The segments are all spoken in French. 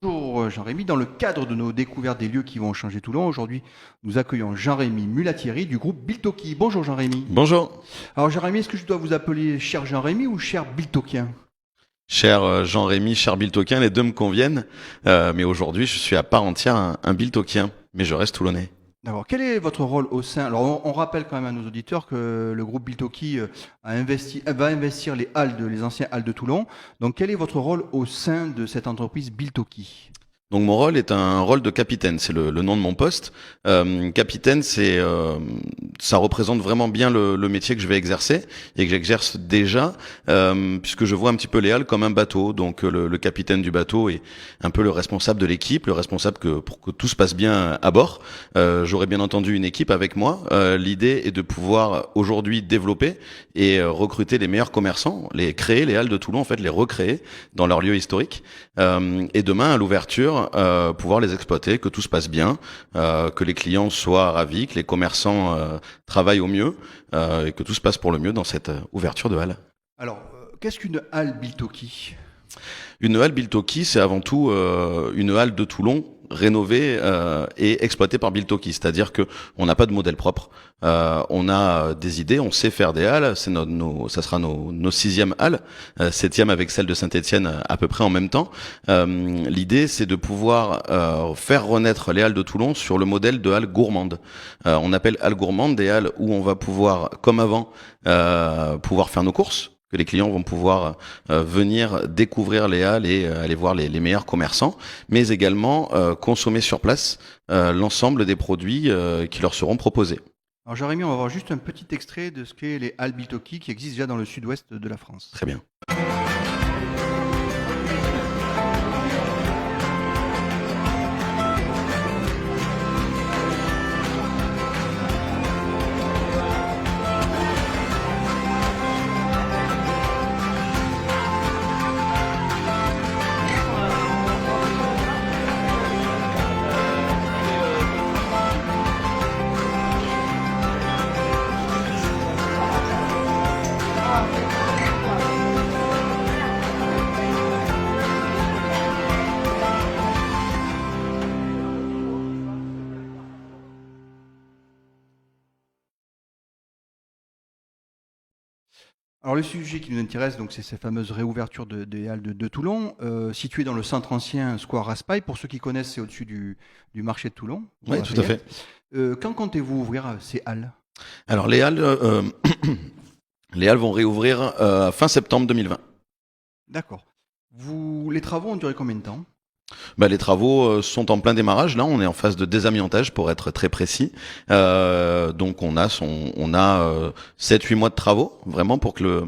Bonjour Jean-Rémy, dans le cadre de nos découvertes des lieux qui vont changer Toulon, aujourd'hui nous accueillons Jean-Rémy Mulatieri du groupe Biltoki. Bonjour Jean-Rémy. Bonjour, Alors Jean-Rémy, est-ce que je dois vous appeler cher Jean-Rémy ou cher Biltokien? cher Jean-Rémy, cher Biltokien, les deux me conviennent, mais aujourd'hui je suis à part entière un Biltokien, mais je reste toulonnais. D'abord, quel est votre rôle au sein? Alors on rappelle quand même à nos auditeurs que le groupe Biltoki va investir les anciens halles de Toulon. Donc quel est votre rôle au sein de cette entreprise Biltoki? Donc mon rôle est un rôle de capitaine, c'est le nom de mon poste. Capitaine, ça représente vraiment bien le métier que je vais exercer et que j'exerce déjà, puisque je vois un petit peu les halles comme un bateau. Donc le capitaine du bateau est un peu le responsable de l'équipe, le responsable pour que tout se passe bien à bord. J'aurai bien entendu une équipe avec moi. L'idée est de pouvoir aujourd'hui développer et recruter les meilleurs commerçants, créer les halles de Toulon, en fait les recréer dans leur lieu historique. Et demain à l'ouverture, pouvoir les exploiter, que tout se passe bien, que les clients soient ravis, que les commerçants travaillent au mieux et que tout se passe pour le mieux dans cette ouverture de halle. Alors, qu'est-ce qu'une halle Biltoki? Une halle Biltoki, c'est avant tout une halle de Toulon rénovée et exploitée par Biltoki, c'est-à-dire que on n'a pas de modèle propre, on a des idées, on sait faire des halles, ça sera nos sixième halles, septième avec celle de Saint-Étienne à peu près en même temps. L'idée, c'est de pouvoir faire renaître les halles de Toulon sur le modèle de halles gourmandes. On appelle halles gourmandes des halles où on va pouvoir, comme avant, pouvoir faire nos courses, que les clients vont pouvoir venir découvrir les halles et aller voir les meilleurs commerçants, mais également consommer sur place l'ensemble des produits qui leur seront proposés. Alors Jérémy, on va voir juste un petit extrait de ce qu'est les halles Biltoki qui existent déjà dans le sud-ouest de la France. Très bien. Alors le sujet qui nous intéresse, donc, c'est ces fameuses réouvertures des halles de Toulon, situées dans le centre ancien Square Raspail. Pour ceux qui connaissent, c'est au-dessus du marché de Toulon, Oui, Bois tout à fait. Lafayette. Quand comptez-vous ouvrir ces halles? Alors les halles vont réouvrir fin septembre 2020. D'accord. Les travaux ont duré combien de temps? Les travaux sont en plein démarrage. Là, on est en phase de désamiantage pour être très précis. Donc, on a 7-8 mois de travaux vraiment pour que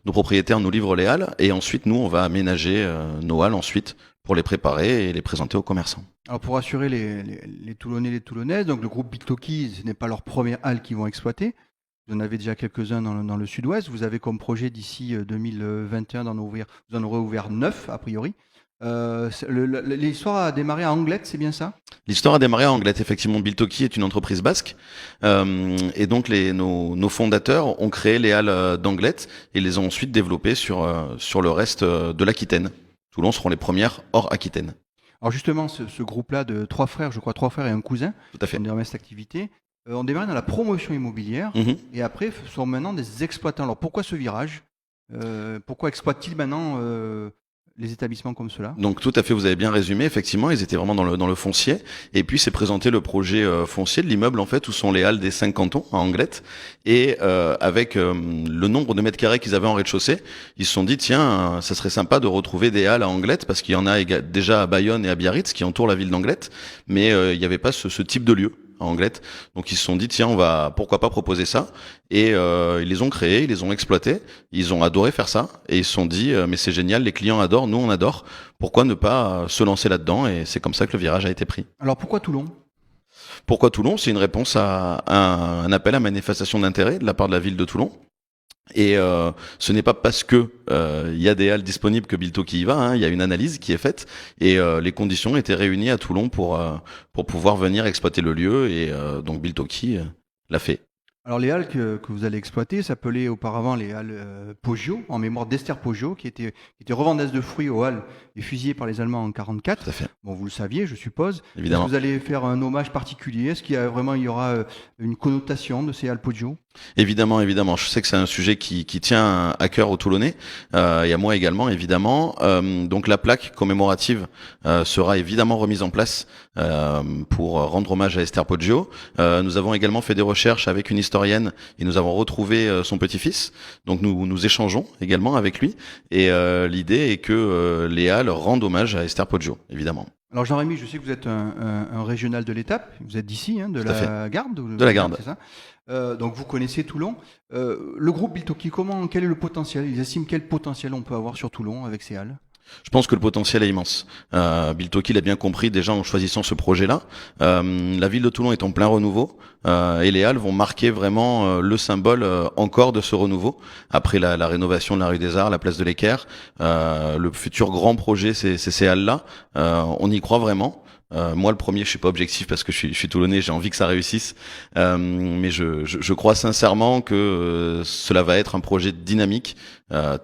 nos propriétaires nous livrent les halles. Et ensuite, nous, on va aménager nos halles ensuite pour les préparer et les présenter aux commerçants. Alors pour rassurer les Toulonnais et les Toulonnaises, donc le groupe Biltoki, ce n'est pas leur première halle qu'ils vont exploiter. Vous en avez déjà quelques-uns dans le sud-ouest. Vous avez comme projet d'ici 2021 vous en aurez ouvert 9 a priori. L'histoire a démarré à Anglette, c'est bien ça? L'histoire a démarré à Anglette. Effectivement, Biltoki est une entreprise basque. Et donc, nos fondateurs ont créé les halles d'Anglette et les ont ensuite développées sur le reste de l'Aquitaine. Toulon seront les premières hors Aquitaine. Alors justement, ce groupe-là de trois frères, je crois trois frères et un cousin, Tout à on fait. démarre cette activité. On démarre dans la promotion immobilière Mhm. et après sont maintenant des exploitants. Alors pourquoi ce virage? Pourquoi exploitent-ils maintenant les établissements comme cela? Donc tout à fait, vous avez bien résumé. Effectivement, ils étaient vraiment dans le foncier. Et puis c'est présenté le projet foncier de l'immeuble en fait où sont les halles des 5 cantons à Anglette. Et avec le nombre de mètres carrés qu'ils avaient en rez-de-chaussée, ils se sont dit tiens, ça serait sympa de retrouver des halles à Anglette parce qu'il y en a déjà à Bayonne et à Biarritz qui entourent la ville d'Anglette, mais il n'y avait pas ce type de lieu à Anglette. Donc ils se sont dit tiens, pourquoi pas proposer ça. Et ils les ont créés, ils les ont exploités, ils ont adoré faire ça et ils se sont dit mais c'est génial, les clients adorent, nous on adore, pourquoi ne pas se lancer là-dedans. Et c'est comme ça que le virage a été pris. Alors pourquoi Toulon? Pourquoi Toulon? C'est une réponse à un appel à manifestation d'intérêt de la part de la ville de Toulon. Et ce n'est pas parce que il y a des halles disponibles que Biltoki y va, hein. Il y a une analyse qui est faite et les conditions étaient réunies à Toulon pour pouvoir venir exploiter le lieu et donc Biltoki l'a fait. Alors les halles que vous allez exploiter s'appelaient auparavant les halles Poggio, en mémoire d'Esther Poggio, qui était revendeuse de fruits aux halles et fusillée par les Allemands en Tout 1944. à fait, Bon, vous le saviez, je suppose. Est-ce que évidemment. vous allez faire un hommage particulier? Est-ce il y aura une connotation de ces halles Poggio? Évidemment, évidemment. Je sais que c'est un sujet qui tient à cœur aux Toulonnais et à moi également, évidemment. Donc la plaque commémorative sera évidemment remise en place pour rendre hommage à Esther Poggio. Nous avons également fait des recherches avec une historienne et nous avons retrouvé son petit-fils. Donc nous échangeons également avec lui et l'idée est que les Halles rendent hommage à Esther Poggio, évidemment. Alors Jean-Rémy, je sais que vous êtes un régional de l'étape, vous êtes d'ici, hein, de Tout à fait. la Garde, De la Garde. c'est ça. Donc vous connaissez Toulon. Le groupe Biltoki, quel est le potentiel? Ils estiment quel potentiel on peut avoir sur Toulon avec ces halles? Je pense que le potentiel est immense. Biltoki l'a bien compris déjà en choisissant ce projet-là. La ville de Toulon est en plein renouveau et les Halles vont marquer vraiment le symbole encore de ce renouveau. Après la rénovation de la rue des Arts, la place de l'Équerre, le futur grand projet, c'est ces Halles-là. On y croit vraiment. Moi, le premier, je suis pas objectif parce que je suis Toulonnais, j'ai envie que ça réussisse. Mais je crois sincèrement que cela va être un projet dynamique,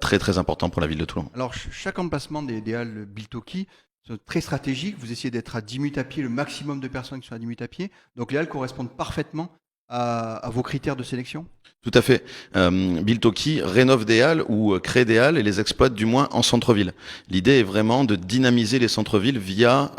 très très important pour la ville de Toulon. Alors chaque emplacement des halles Biltoki, c'est très stratégique. Vous essayez d'être à 10 minutes à pied, le maximum de personnes qui sont à 10 minutes à pied. Donc les halles correspondent parfaitement à vos critères de sélection. Tout à fait. Biltoki rénove des halles ou crée des halles et les exploite du moins en centre-ville. L'idée est vraiment de dynamiser les centres-villes via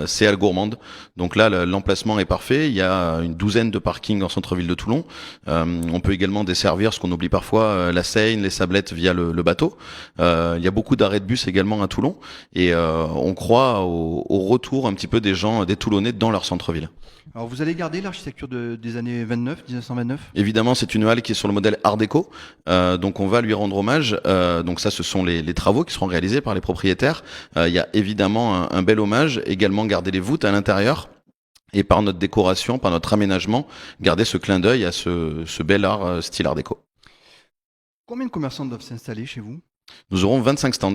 ces halles gourmandes. Donc là, l'emplacement est parfait. Il y a une douzaine de parkings en centre-ville de Toulon. On peut également desservir, ce qu'on oublie parfois, la Seine, les Sablettes via le bateau. Il y a beaucoup d'arrêts de bus également à Toulon. Et on croit au retour un petit peu des gens, des Toulonnais dans leur centre-ville. Alors vous allez garder l'architecture des années 1929. Évidemment, c'est une halle qui est sur le modèle Art déco, donc on va lui rendre hommage. Donc ça, ce sont les travaux qui seront réalisés par les propriétaires. Il y a évidemment un bel hommage, également garder les voûtes à l'intérieur. Et par notre décoration, par notre aménagement, garder ce clin d'œil à ce bel art style Art déco. Combien de commerçants doivent s'installer chez vous? Nous aurons 25 stands,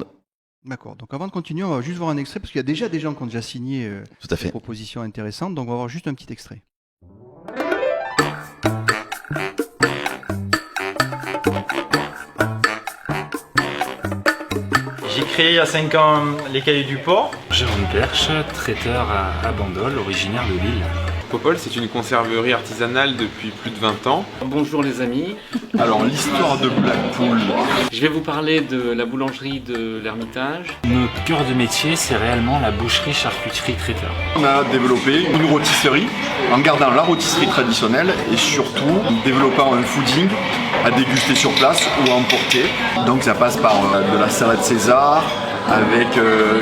D'accord. Donc avant de continuer, on va juste voir un extrait parce qu'il y a déjà des gens qui ont déjà signé tout à des fait. propositions intéressantes. Donc on va voir juste un petit extrait. J'ai créé il y a 5 ans les Cahiers du Port. Jérôme Perche, traiteur à Bandol, originaire de Lille. Popol, c'est une conserverie artisanale depuis plus de 20 ans. Bonjour les amis, Alors, l'histoire de Blackpool. je vais vous parler de la boulangerie de l'Ermitage. Notre cœur de métier, c'est réellement la boucherie, charcuterie, traiteur. On a développé une rôtisserie en gardant la rôtisserie traditionnelle et surtout en développant un fooding à déguster sur place ou à emporter. Donc ça passe par de la salade César avec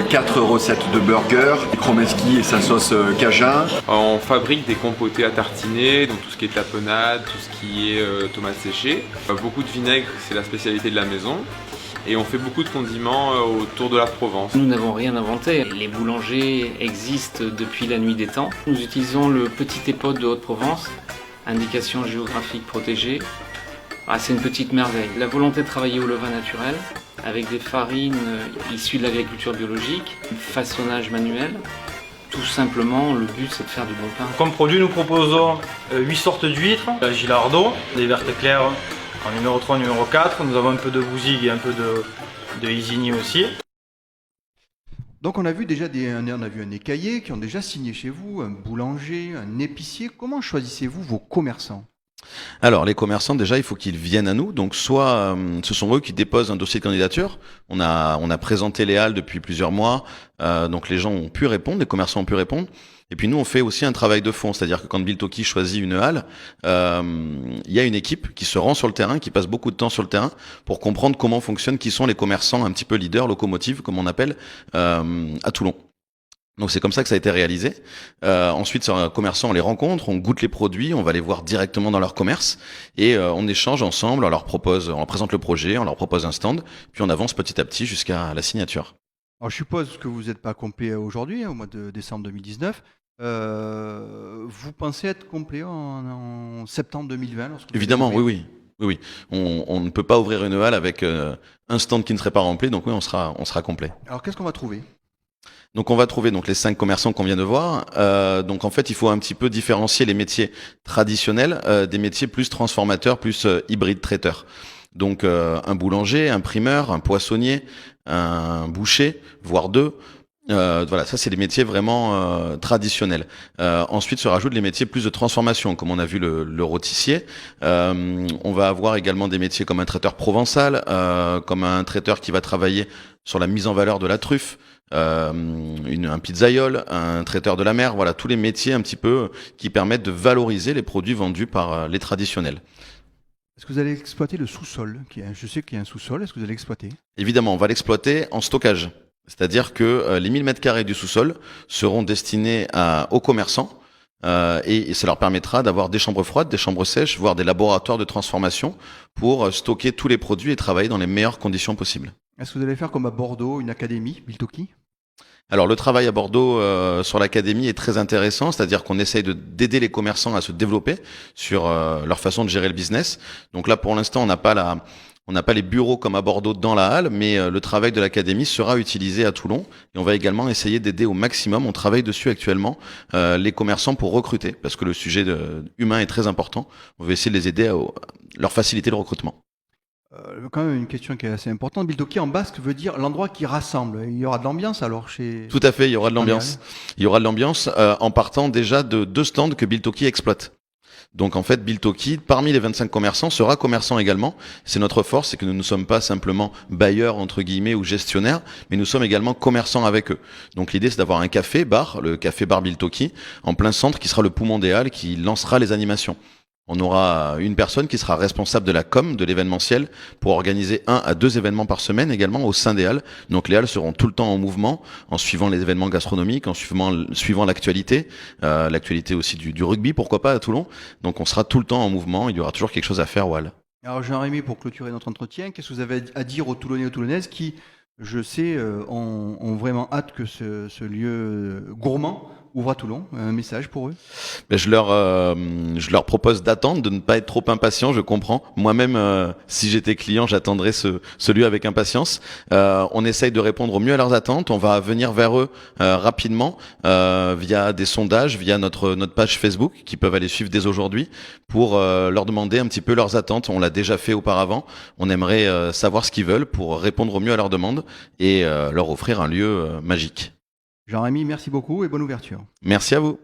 4 recettes de burgers, Chromeski et sa sauce cajun. On fabrique des compotés à tartiner, donc tout ce qui est tapenade, tout ce qui est tomates séchées. Beaucoup de vinaigre, c'est la spécialité de la maison. Et on fait beaucoup de condiments autour de la Provence. Nous n'avons rien inventé, les boulangers existent depuis la nuit des temps. Nous utilisons le petit épeautre de Haute-Provence, indication géographique protégée. C'est une petite merveille. La volonté de travailler au levain naturel, avec des farines issues de l'agriculture biologique, façonnage manuel. Tout simplement, le but c'est de faire du bon pain. Comme produit, nous proposons 8 sortes d'huîtres, la gilardo, des vertes claires en numéro 3, numéro 4. Nous avons un peu de bouzigues et un peu de isigny aussi. Donc on a vu déjà on a vu un écaillé qui ont déjà signé chez vous, un boulanger, un épicier. Comment choisissez-vous vos commerçants? Alors, les commerçants, déjà, il faut qu'ils viennent à nous. Donc, soit ce sont eux qui déposent un dossier de candidature. On a présenté les halles depuis plusieurs mois. Donc, les gens ont pu répondre, les commerçants ont pu répondre. Et puis, nous, on fait aussi un travail de fond. C'est-à-dire que quand Biltoki choisit une halle, il y a une équipe qui se rend sur le terrain, qui passe beaucoup de temps sur le terrain pour comprendre comment fonctionnent, qui sont les commerçants un petit peu leaders, locomotives, comme on appelle, à Toulon. Donc c'est comme ça que ça a été réalisé. Ensuite, sur un commerçant, on les rencontre, on goûte les produits, on va les voir directement dans leur commerce et on échange ensemble, on leur présente le projet, on leur propose un stand, puis on avance petit à petit jusqu'à la signature. Alors je suppose que vous n'êtes pas complet aujourd'hui, hein, au mois de décembre 2019. Vous pensez être complet en septembre 2020 lorsque vous Évidemment, allez ouvrir? oui. On ne peut pas ouvrir une halle avec un stand qui ne serait pas rempli, donc oui, on sera complet. Alors qu'est-ce qu'on va trouver? Donc on va trouver donc les 5 commerçants qu'on vient de voir. Donc en fait, il faut un petit peu différencier les métiers traditionnels des métiers plus transformateurs, plus hybrides traiteurs. Donc un boulanger, un primeur, un poissonnier, un boucher, voire deux. Voilà, ça c'est les métiers vraiment traditionnels. Ensuite se rajoutent les métiers plus de transformation, comme on a vu le rôtissier. On va avoir également des métiers comme un traiteur provençal, comme un traiteur qui va travailler sur la mise en valeur de la truffe. Un pizzaïole, un traiteur de la mer, voilà tous les métiers un petit peu qui permettent de valoriser les produits vendus par les traditionnels. Est-ce que vous allez exploiter le sous-sol? Je sais qu'il y a un sous-sol, est-ce que vous allez l'exploiter? Évidemment, on va l'exploiter en stockage, c'est-à-dire que les 1000 mètres carrés du sous-sol seront destinés aux commerçants et ça leur permettra d'avoir des chambres froides, des chambres sèches, voire des laboratoires de transformation pour stocker tous les produits et travailler dans les meilleures conditions possibles. Est-ce que vous allez faire comme à Bordeaux, une académie, Biltoki? Alors le travail à Bordeaux sur l'académie est très intéressant, c'est-à-dire qu'on essaye d'aider les commerçants à se développer sur leur façon de gérer le business. Donc là pour l'instant on n'a pas les bureaux comme à Bordeaux dans la halle, mais le travail de l'académie sera utilisé à Toulon et on va également essayer d'aider au maximum, on travaille dessus actuellement, les commerçants pour recruter parce que le sujet humain est très important. On va essayer de les aider à leur faciliter le recrutement. Quand même une question qui est assez importante. Biltoki en basque veut dire l'endroit qui rassemble. Il y aura de l'ambiance alors chez... Tout à fait, il y aura de l'ambiance. Il y aura de l'ambiance en partant déjà de 2 stands que Biltoki exploite. Donc en fait, Biltoki, parmi les 25 commerçants, sera commerçant également. C'est notre force, c'est que nous ne sommes pas simplement bailleurs entre guillemets ou gestionnaires, mais nous sommes également commerçants avec eux. Donc l'idée c'est d'avoir un café-bar, le café-bar Biltoki, en plein centre, qui sera le poumon des halles, qui lancera les animations. On aura une personne qui sera responsable de la com, de l'événementiel, pour organiser 1 à 2 événements par semaine également au sein des halles. Donc les halles seront tout le temps en mouvement, en suivant les événements gastronomiques, en suivant l'actualité, l'actualité aussi du rugby, pourquoi pas à Toulon. Donc on sera tout le temps en mouvement, il y aura toujours quelque chose à faire aux halles. Alors Jean-Rémy, pour clôturer notre entretien, qu'est-ce que vous avez à dire aux Toulonnais et aux Toulonnaises qui, je sais, ont vraiment hâte que ce lieu gourmand ouvre à Toulon? Un message pour eux? Je leur propose d'attendre, de ne pas être trop impatient, je comprends. Moi-même, si j'étais client, j'attendrais ce lieu avec impatience. On essaye de répondre au mieux à leurs attentes. On va venir vers eux rapidement via des sondages, via notre page Facebook, qu'ils peuvent aller suivre dès aujourd'hui, pour leur demander un petit peu leurs attentes. On l'a déjà fait auparavant. On aimerait savoir ce qu'ils veulent pour répondre au mieux à leurs demandes et leur offrir un lieu magique. Jean-Rémy, merci beaucoup et bonne ouverture. Merci à vous.